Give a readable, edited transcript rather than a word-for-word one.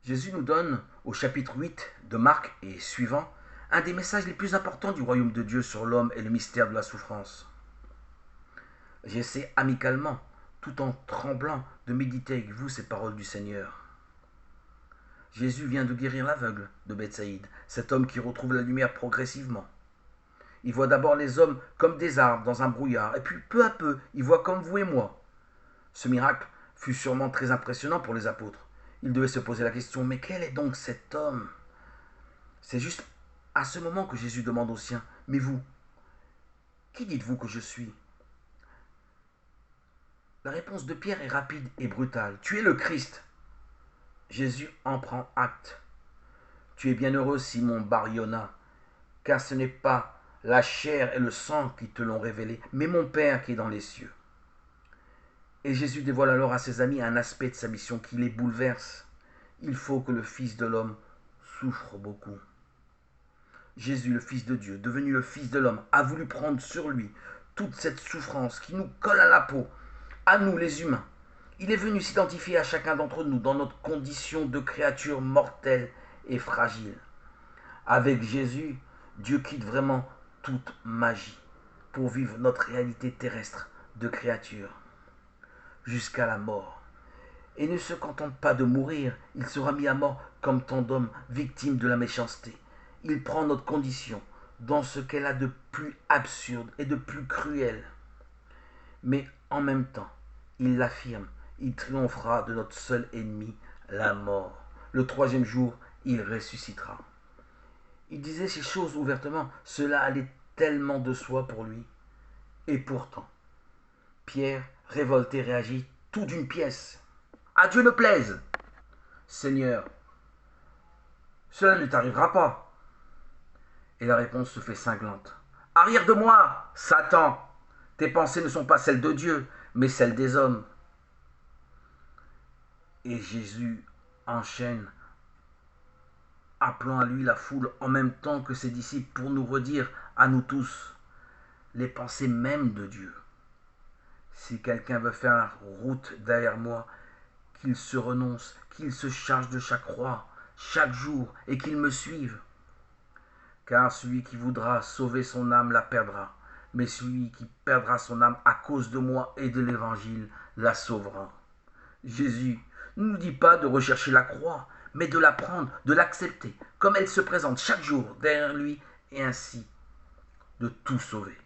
Jésus nous donne, au chapitre 8 de Marc et suivant, un des messages les plus importants du royaume de Dieu sur l'homme et le mystère de la souffrance. J'essaie amicalement, tout en tremblant, de méditer avec vous ces paroles du Seigneur. Jésus vient de guérir l'aveugle de Bethsaïde, cet homme qui retrouve la lumière progressivement. Il voit d'abord les hommes comme des arbres dans un brouillard, et puis peu à peu, il voit comme vous et moi. Ce miracle fut sûrement très impressionnant pour les apôtres. Ils devaient se poser la question, mais quel est donc cet homme? C'est juste à ce moment que Jésus demande aux siens, mais vous, qui dites-vous que je suis? La réponse de Pierre est rapide et brutale. Tu es le Christ. Jésus en prend acte. Tu es bienheureux, Simon Bar-Yona, car ce n'est pas la chair et le sang qui te l'ont révélé, mais mon Père qui est dans les cieux. Et Jésus dévoile alors à ses amis un aspect de sa mission qui les bouleverse. Il faut que le Fils de l'homme souffre beaucoup. Jésus, le Fils de Dieu, devenu le Fils de l'homme, a voulu prendre sur lui toute cette souffrance qui nous colle à la peau, à nous les humains. Il est venu s'identifier à chacun d'entre nous dans notre condition de créature mortelle et fragile. Avec Jésus, Dieu quitte vraiment toute magie pour vivre notre réalité terrestre de créature jusqu'à la mort. Et ne se contente pas de mourir, il sera mis à mort comme tant d'hommes victimes de la méchanceté. Il prend notre condition dans ce qu'elle a de plus absurde et de plus cruel. Mais en même temps, il l'affirme, il triomphera de notre seul ennemi, la mort. Le troisième jour, il ressuscitera. Il disait ces choses ouvertement, cela allait tellement de soi pour lui. Et pourtant, Pierre, révolté, réagit tout d'une pièce. À Dieu ne plaise, Seigneur, cela ne t'arrivera pas. Et la réponse se fait cinglante. Arrière de moi, Satan, tes pensées ne sont pas celles de Dieu, mais celles des hommes. Et Jésus enchaîne, appelant à lui la foule en même temps que ses disciples pour nous redire à nous tous les pensées mêmes de Dieu. Si quelqu'un veut faire route derrière moi, qu'il se renonce, qu'il se charge de chaque croix, chaque jour, et qu'il me suive. Car celui qui voudra sauver son âme la perdra, mais celui qui perdra son âme à cause de moi et de l'Évangile la sauvera. Jésus ne nous dit pas de rechercher la croix, mais de la prendre, de l'accepter, comme elle se présente chaque jour derrière lui, et ainsi de tout sauver.